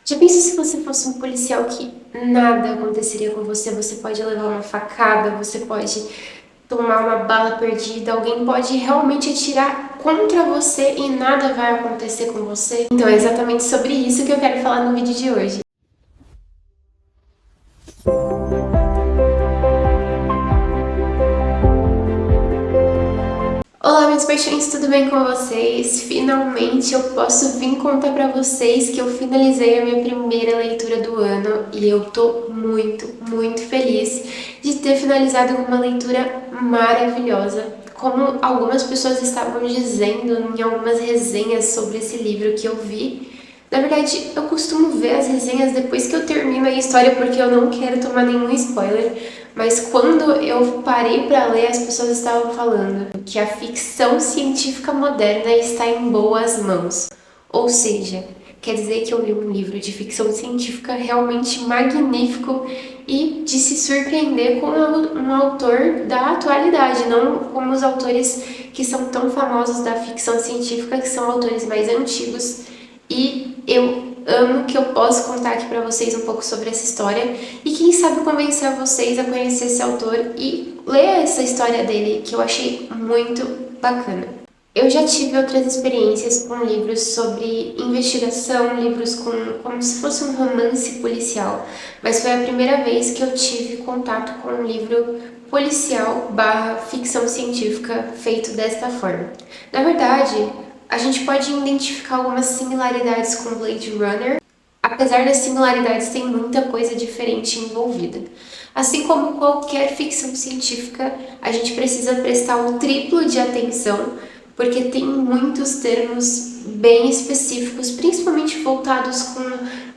Já pensou se você fosse um policial que nada aconteceria com você? Você pode levar uma facada, você pode tomar uma bala perdida, alguém pode realmente atirar contra você e nada vai acontecer com você? Então é exatamente sobre isso que eu quero falar no vídeo de hoje. Olá, meus paixões, tudo bem com vocês? Finalmente eu posso vir contar pra vocês que eu finalizei a minha primeira leitura do ano e eu tô muito feliz de ter finalizado com uma leitura maravilhosa. Como algumas pessoas estavam dizendo em algumas resenhas sobre esse livro que eu vi, na verdade, eu costumo ver as resenhas depois que eu termino a história porque eu não quero tomar nenhum spoiler, mas quando eu parei para ler, as pessoas estavam falando que a ficção científica moderna está em boas mãos. Ou seja, quer dizer que eu li um livro de ficção científica realmente magnífico e de se surpreender com um autor da atualidade, não como os autores que são tão famosos da ficção científica, que são autores mais antigos. E eu amo que eu posso contar aqui para vocês um pouco sobre essa história e quem sabe convencer vocês a conhecer esse autor e ler essa história dele, que eu achei muito bacana. Eu já tive outras experiências com livros sobre investigação, livros como se fosse um romance policial, mas foi a primeira vez que eu tive contato com um livro policial barra ficção científica feito desta forma. Na verdade, a gente pode identificar algumas similaridades com Blade Runner, apesar das similaridades, tem muita coisa diferente envolvida. Assim como qualquer ficção científica, a gente precisa prestar o triplo de atenção, porque tem muitos termos bem específicos, principalmente voltados com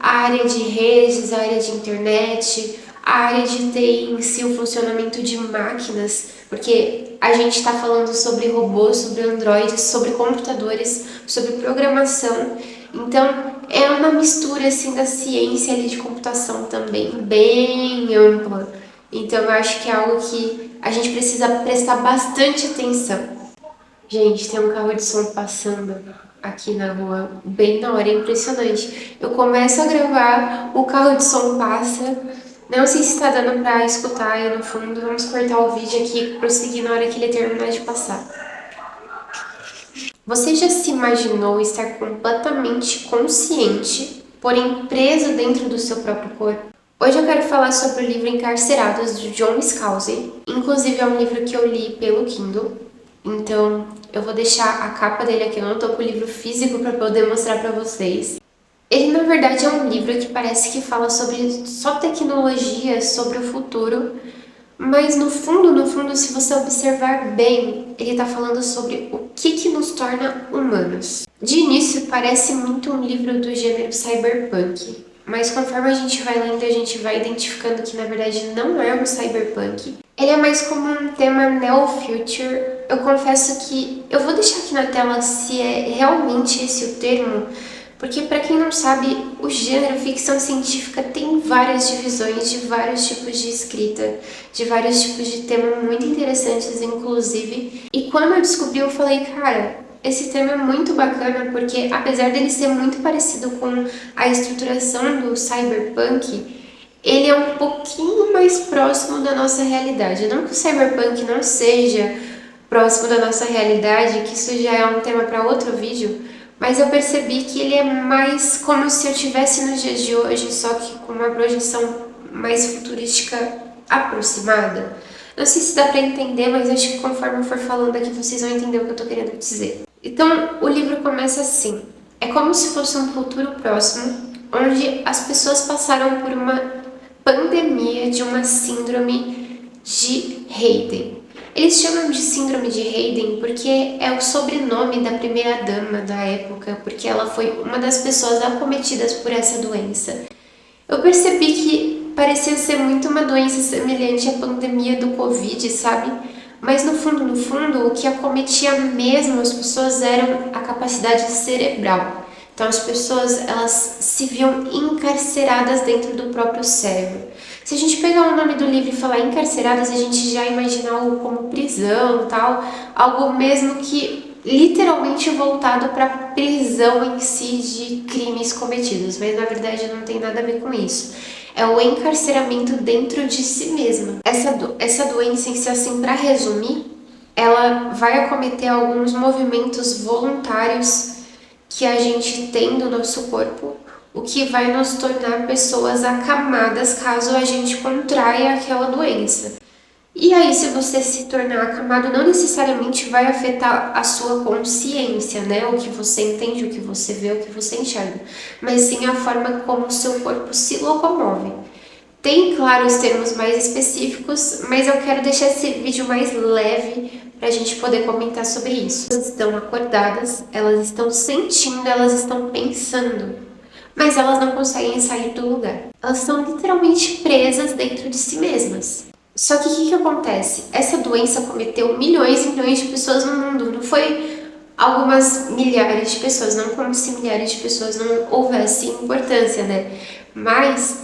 a área de redes, a área de internet, a área de TI em si, o funcionamento de máquinas, porque a gente está falando sobre robôs, sobre androides, sobre computadores, sobre programação. Então, é uma mistura assim da ciência ali de computação também, bem ampla. Então, eu acho que é algo que a gente precisa prestar bastante atenção. Gente, tem um carro de som passando aqui na rua, bem na hora, é impressionante. Eu começo a gravar, o carro de som passa. Não sei se está dando pra escutar aí no fundo. Vamos cortar o vídeo aqui e prosseguir na hora que ele terminar de passar. Você já se imaginou estar completamente consciente, porém preso dentro do seu próprio corpo? Hoje eu quero falar sobre o livro Encarcerados, de John Scalzi. Inclusive é um livro que eu li pelo Kindle, então eu vou deixar a capa dele aqui. Eu não tô com o livro físico para poder mostrar para vocês. Ele na verdade é um livro que parece que fala sobre só tecnologia, sobre o futuro, mas no fundo, se você observar bem, ele está falando sobre o que nos torna humanos. De início, parece muito um livro do gênero cyberpunk, mas conforme a gente vai lendo, a gente vai identificando que na verdade não é um cyberpunk. Ele é mais como um tema neo-future. Eu confesso que eu vou deixar aqui na tela se é realmente esse o termo, porque, para quem não sabe, o gênero ficção científica tem várias divisões de vários tipos de escrita, de vários tipos de temas muito interessantes, inclusive. E quando eu descobri, eu falei, cara, esse tema é muito bacana, porque apesar dele ser muito parecido com a estruturação do cyberpunk, ele é um pouquinho mais próximo da nossa realidade. Não que o cyberpunk não seja próximo da nossa realidade, que isso já é um tema para outro vídeo, mas eu percebi que ele é mais como se eu estivesse nos dias de hoje, só que com uma projeção mais futurística aproximada. Não sei se dá para entender, mas acho que conforme eu for falando aqui vocês vão entender o que eu estou querendo dizer. Então, o livro começa assim. É como se fosse um futuro próximo, onde as pessoas passaram por uma pandemia de uma síndrome de Hayden. Eles chamam de síndrome de Hayden porque é o sobrenome da primeira-dama da época, porque ela foi uma das pessoas acometidas por essa doença. Eu percebi que parecia ser muito uma doença semelhante à pandemia do Covid, sabe? Mas no fundo, o que acometia mesmo as pessoas era a capacidade cerebral. Então as pessoas, elas se viam encarceradas dentro do próprio cérebro. Se a gente pegar o nome do livro e falar encarceradas, a gente já imagina algo como prisão, tal, algo mesmo que literalmente voltado para prisão em si de crimes cometidos, mas na verdade não tem nada a ver com isso. É o encarceramento dentro de si mesma. Essa doença em si, assim, para resumir, ela vai acometer alguns movimentos voluntários que a gente tem do nosso corpo, o que vai nos tornar pessoas acamadas caso a gente contraia aquela doença. E aí, se você se tornar acamado, não necessariamente vai afetar a sua consciência, né? O que você entende, o que você vê, o que você enxerga, mas sim a forma como o seu corpo se locomove. Tem, claro, os termos mais específicos, mas eu quero deixar esse vídeo mais leve para a gente poder comentar sobre isso. Elas estão acordadas, elas estão sentindo, elas estão pensando, mas elas não conseguem sair do lugar. Elas estão literalmente presas dentro de si mesmas. Só que o que acontece? Essa doença cometeu milhões e milhões de pessoas no mundo. Não foi algumas milhares de pessoas, não como se milhares de pessoas não houvessem importância, né? Mas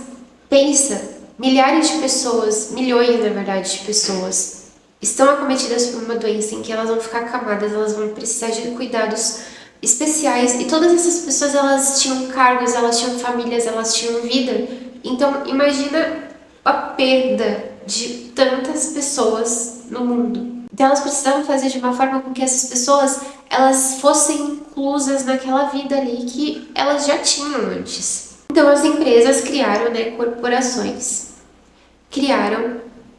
pensa, milhares de pessoas, milhões na verdade de pessoas, estão acometidas por uma doença em que elas vão ficar acamadas, elas vão precisar de cuidados especiais, e todas essas pessoas, elas tinham cargos, elas tinham famílias, elas tinham vida. Então imagina a perda de tantas pessoas no mundo. Então elas precisavam fazer de uma forma com que essas pessoas elas fossem inclusas naquela vida ali que elas já tinham antes. Então as empresas criaram, né, corporações, criaram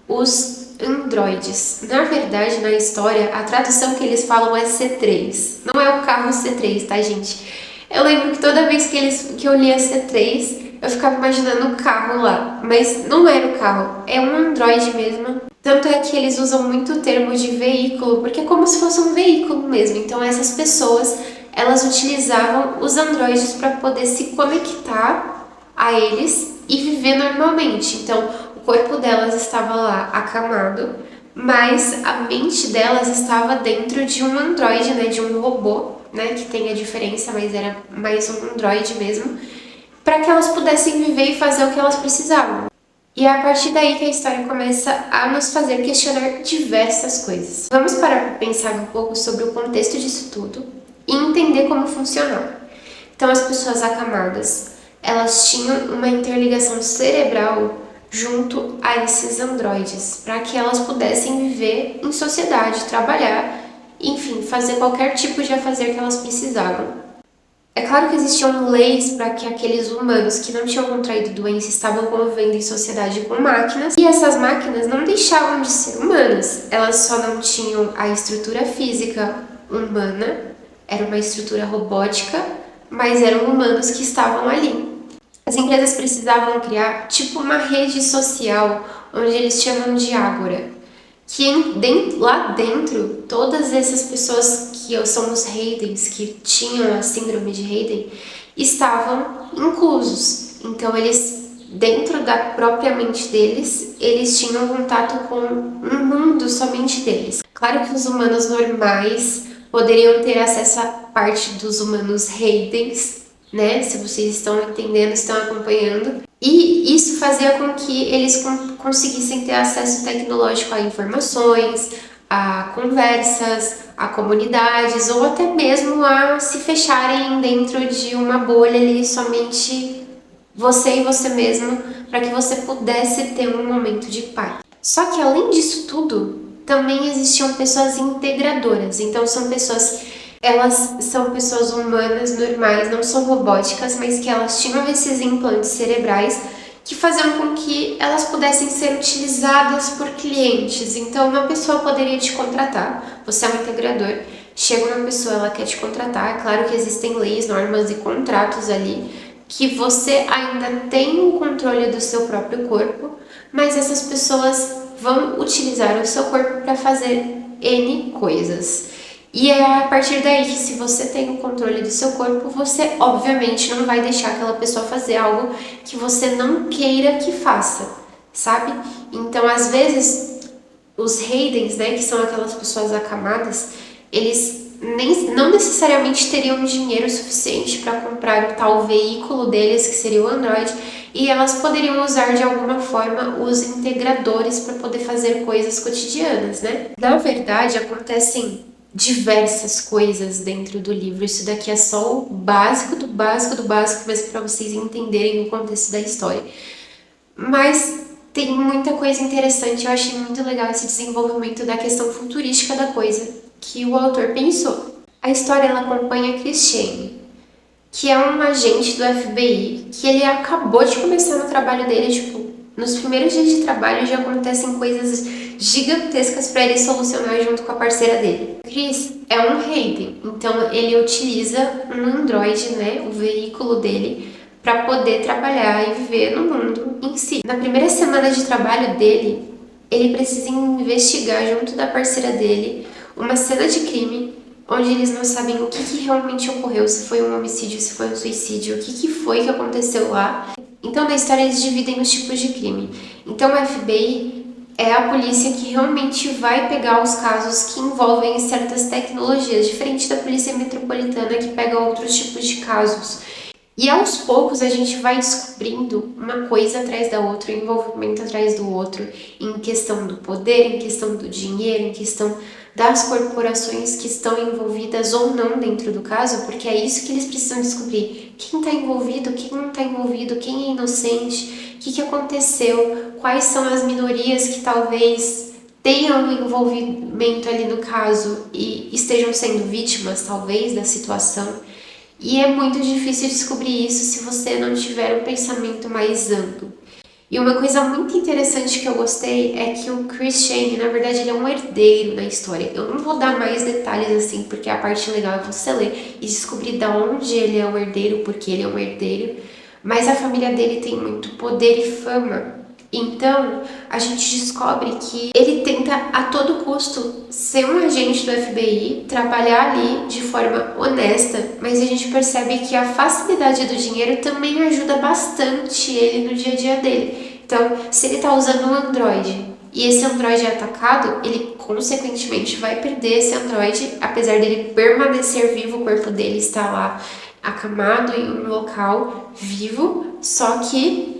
os androides. Na verdade, na história, a tradução que eles falam é C3. Não é o carro C3, tá, gente? Eu lembro que toda vez que eu lia C3, eu ficava imaginando o carro lá, mas não era o carro, é um androide mesmo. Tanto é que eles usam muito o termo de veículo, porque é como se fosse um veículo mesmo. Então essas pessoas, elas utilizavam os androides para poder se conectar a eles e viver normalmente. Então o corpo delas estava lá acamado, mas a mente delas estava dentro de um androide, né, de um robô, né, que tem a diferença, mas era mais um androide mesmo, para que elas pudessem viver e fazer o que elas precisavam. E é a partir daí que a história começa a nos fazer questionar diversas coisas. Vamos parar para pensar um pouco sobre o contexto disso tudo e entender como funcionava. Então as pessoas acamadas, elas tinham uma interligação cerebral junto a esses androides, para que elas pudessem viver em sociedade, trabalhar, enfim, fazer qualquer tipo de afazer que elas precisavam. É claro que existiam leis para que aqueles humanos que não tinham contraído doença estavam convivendo em sociedade com máquinas, e essas máquinas não deixavam de ser humanas, elas só não tinham a estrutura física humana, era uma estrutura robótica, mas eram humanos que estavam ali. As empresas precisavam criar tipo uma rede social, onde eles chamam de ágora, que lá dentro, todas essas pessoas que são os Haydens, que tinham a síndrome de Hayden, estavam inclusos. Então eles, dentro da própria mente deles, eles tinham contato com um mundo somente deles. Claro que os humanos normais poderiam ter acesso à parte dos humanos Haydens, né? Se vocês estão entendendo, estão acompanhando. E isso fazia com que eles conseguissem ter acesso tecnológico a informações, a conversas, a comunidades, ou até mesmo a se fecharem dentro de uma bolha ali, somente você e você mesmo, para que você pudesse ter um momento de paz. Só que além disso tudo, também existiam pessoas integradoras. Então elas são pessoas humanas normais, não são robóticas, mas que elas tinham esses implantes cerebrais que faziam com que elas pudessem ser utilizadas por clientes. Então uma pessoa poderia te contratar, você é um integrador, chega uma pessoa, ela quer te contratar, é claro que existem leis, normas e contratos ali, que você ainda tem o controle do seu próprio corpo, mas essas pessoas vão utilizar o seu corpo para fazer N coisas. E é a partir daí que, se você tem o controle do seu corpo, você obviamente não vai deixar aquela pessoa fazer algo que você não queira que faça, sabe? Então, às vezes, os Haydens, né, que são aquelas pessoas acamadas, eles não necessariamente teriam dinheiro suficiente para comprar o tal veículo deles, que seria o Android, e elas poderiam usar de alguma forma os integradores para poder fazer coisas cotidianas, né? Na verdade, acontecem diversas coisas dentro do livro. Isso daqui é só o básico do básico do básico, mas para vocês entenderem o contexto da história. Mas tem muita coisa interessante, eu achei muito legal esse desenvolvimento da questão futurística da coisa, que o autor pensou. A história ela acompanha Christiane, que é um agente do FBI, que ele acabou de começar no trabalho dele, tipo, nos primeiros dias de trabalho já acontecem coisas gigantescas para ele solucionar junto com a parceira dele. Chris é um Hayden, então ele utiliza um androide, né, o veículo dele, para poder trabalhar e viver no mundo em si. Na primeira semana de trabalho dele, ele precisa investigar junto da parceira dele uma cena de crime onde eles não sabem o que realmente ocorreu, se foi um homicídio, se foi um suicídio, o que foi que aconteceu lá. Então, na história, eles dividem os tipos de crime. Então, o FBI é a polícia que realmente vai pegar os casos que envolvem certas tecnologias, diferente da polícia metropolitana que pega outros tipos de casos. E aos poucos a gente vai descobrindo uma coisa atrás da outra, um envolvimento atrás do outro, em questão do poder, em questão do dinheiro, em questão das corporações que estão envolvidas ou não dentro do caso, porque é isso que eles precisam descobrir. Quem está envolvido, quem não está envolvido, quem é inocente, o que aconteceu, quais são as minorias que talvez tenham um envolvimento ali no caso e estejam sendo vítimas, talvez, da situação. E é muito difícil descobrir isso se você não tiver um pensamento mais amplo. E uma coisa muito interessante que eu gostei é que o Christian, na verdade, ele é um herdeiro na história. Eu não vou dar mais detalhes assim, porque a parte legal é você ler e descobrir de onde ele é um herdeiro, porque ele é um herdeiro. Mas a família dele tem muito poder e fama. Então, a gente descobre que ele tenta a todo custo ser um agente do FBI, trabalhar ali de forma honesta, mas a gente percebe que a facilidade do dinheiro também ajuda bastante ele no dia a dia dele. Então, se ele está usando um Android e esse Android é atacado, ele consequentemente vai perder esse Android, apesar dele permanecer vivo, o corpo dele está lá acamado em um local vivo, só que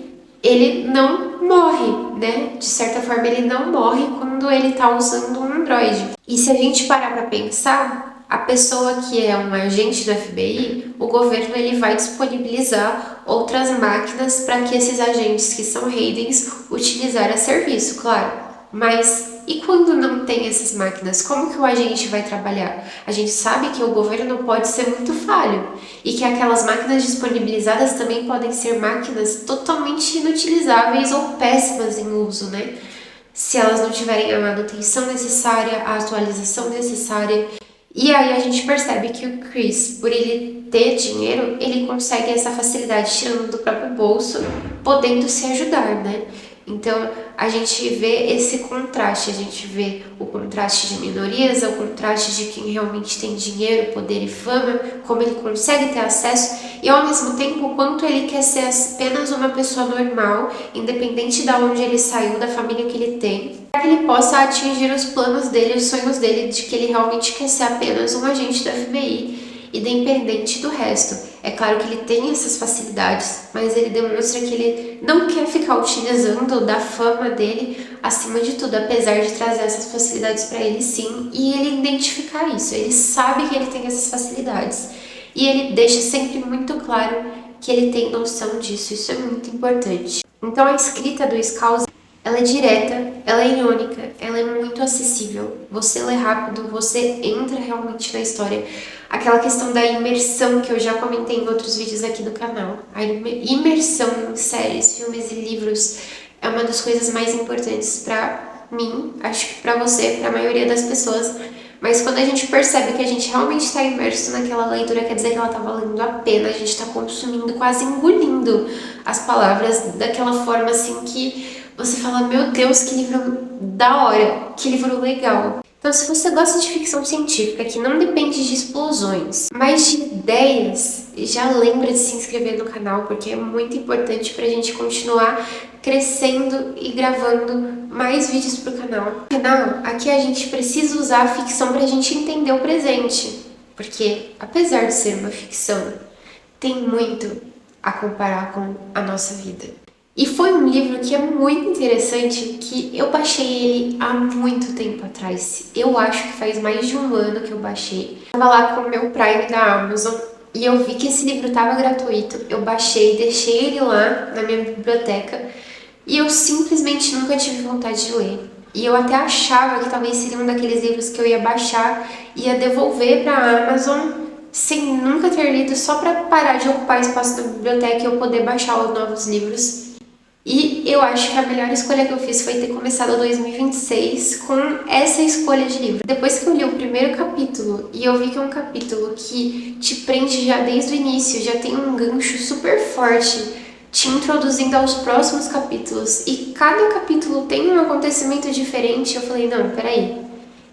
ele não morre, né? De certa forma, ele não morre quando ele tá usando um Android. E se a gente parar para pensar, a pessoa que é um agente do FBI, o governo ele vai disponibilizar outras máquinas para que esses agentes que são Haydens utilizarem a serviço, claro. Mas e quando não tem essas máquinas, como que o agente vai trabalhar? A gente sabe que o governo pode ser muito falho e que aquelas máquinas disponibilizadas também podem ser máquinas totalmente inutilizáveis ou péssimas em uso, né? Se elas não tiverem a manutenção necessária, a atualização necessária. E aí a gente percebe que o Chris, por ele ter dinheiro, ele consegue essa facilidade tirando do próprio bolso, podendo se ajudar, né? Então a gente vê esse contraste, a gente vê o contraste de minorias, o contraste de quem realmente tem dinheiro, poder e fama, como ele consegue ter acesso e ao mesmo tempo o quanto ele quer ser apenas uma pessoa normal, independente de onde ele saiu, da família que ele tem, para que ele possa atingir os planos dele, os sonhos dele, de que ele realmente quer ser apenas um agente do FBI independente do resto. É claro que ele tem essas facilidades, mas ele demonstra que ele não quer ficar utilizando da fama dele acima de tudo, apesar de trazer essas facilidades para ele sim, e ele identificar isso. Ele sabe que ele tem essas facilidades e ele deixa sempre muito claro que ele tem noção disso. Isso é muito importante. Então a escrita do Scouse ela é direta, ela é irônica, ela é muito acessível. Você lê rápido, você entra realmente na história. Aquela questão da imersão que eu já comentei em outros vídeos aqui do canal. A imersão em séries, filmes e livros é uma das coisas mais importantes pra mim, acho que pra você, pra maioria das pessoas. Mas quando a gente percebe que a gente realmente está imerso naquela leitura, quer dizer que ela está valendo a pena, a gente está consumindo, quase engolindo as palavras daquela forma assim que você fala, meu Deus, que livro da hora, que livro legal. Então, se você gosta de ficção científica, que não depende de explosões, mas de ideias, já lembra de se inscrever no canal, porque é muito importante pra gente continuar crescendo e gravando mais vídeos pro canal. Afinal, aqui a gente precisa usar a ficção pra gente entender o presente, porque apesar de ser uma ficção, tem muito a comparar com a nossa vida. E foi um livro que é muito interessante, que eu baixei ele há muito tempo atrás. Eu acho que faz mais de um ano que eu baixei. Eu tava lá com o meu Prime da Amazon e eu vi que esse livro tava gratuito. Eu baixei, deixei ele lá na minha biblioteca e eu simplesmente nunca tive vontade de ler. E eu até achava que talvez seria um daqueles livros que eu ia baixar e ia devolver para a Amazon sem nunca ter lido, só para parar de ocupar espaço na biblioteca e eu poder baixar os novos livros. E eu acho que a melhor escolha que eu fiz foi ter começado 2026 com essa escolha de livro. Depois que eu li o primeiro capítulo e eu vi que é um capítulo que te prende já desde o início, já tem um gancho super forte, te introduzindo aos próximos capítulos, e cada capítulo tem um acontecimento diferente, eu falei, não, peraí,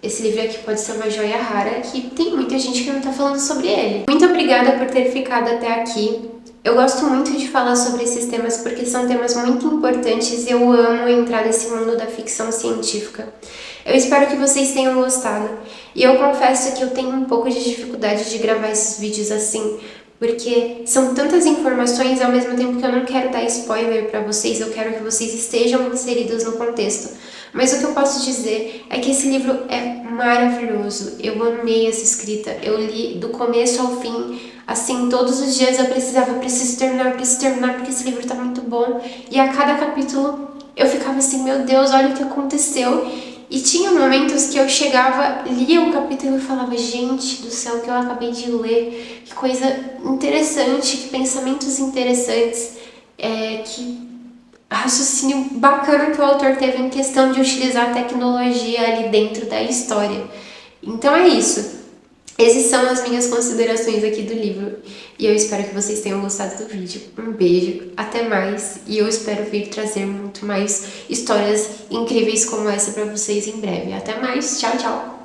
esse livro aqui pode ser uma joia rara que tem muita gente que não tá falando sobre ele. Muito obrigada por ter ficado até aqui. Eu gosto muito de falar sobre esses temas porque são temas muito importantes e eu amo entrar nesse mundo da ficção científica. Eu espero que vocês tenham gostado. E eu confesso que eu tenho um pouco de dificuldade de gravar esses vídeos assim, porque são tantas informações ao mesmo tempo que eu não quero dar spoiler para vocês, eu quero que vocês estejam inseridos no contexto. Mas o que eu posso dizer é que esse livro é maravilhoso. Eu amei essa escrita. Eu li do começo ao fim, assim, todos os dias eu preciso terminar, porque esse livro tá muito bom. E a cada capítulo eu ficava assim, meu Deus, olha o que aconteceu. E tinha momentos que eu chegava, lia um capítulo e falava, gente do céu, que eu acabei de ler, que coisa interessante, que pensamentos interessantes, que raciocínio bacana que o autor teve em questão de utilizar a tecnologia ali dentro da história. Então é isso. Essas são as minhas considerações aqui do livro e eu espero que vocês tenham gostado do vídeo. Um beijo, até mais, e eu espero vir trazer muito mais histórias incríveis como essa para vocês em breve. Até mais, tchau, tchau!